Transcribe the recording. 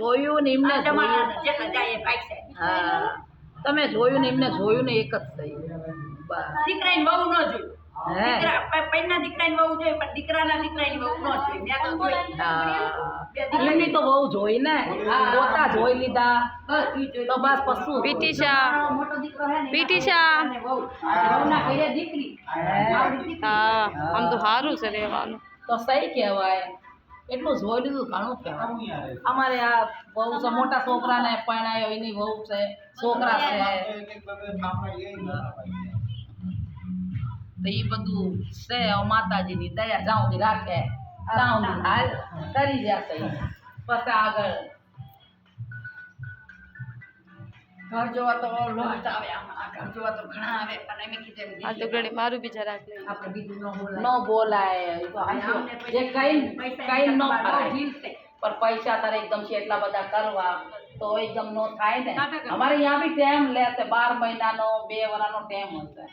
જોયું ને એમને હા તમે જોયું ને એમને જોયું ને એક જ થઈ દીકરાની વહુ ન જોઈ પૈના દીકરાની વહુ જોઈ પણ દીકરાના દીકરાની વહુ ન જોઈ મેં તો જોઈ એમની તો બહુ જોઈ ને પોતા જોઈ લીધા તો બસ પશુ પીટી શાહ પીટી શાહ દીકરી હા આમ તો સારું છે રહેવાનું તો સહી કહેવાય એટલું જોઈ લીધું ઘણું કહેવાય અમારે આ બહુ છે મોટા છોકરાને પરણાયો એની બહુ છે છોકરા છે તો એ બધું છે માતાજીની દયા જ્યાં સુધી રાખે ત્યાં સુધી હાલ કરી જશે પછી આગળ ઘર જોવા તો લોટ આવે આમાં ઘર જોવા તો ઘણા આવે પણ એમ કીધું આ તો ઘડી મારું બીજા રાખ લે આપણે બીજું ન બોલાય એ તો હાચું. જે કઈ કઈ ન થાય પણ પૈસા તારે એકદમ છે એટલા બધા કરવા તો એકદમ નો થાય ને અમારે અહીંયા બી ટાઈમ લેશે 12 મહિનાનો 2 વર્ષનો ટાઈમ હશે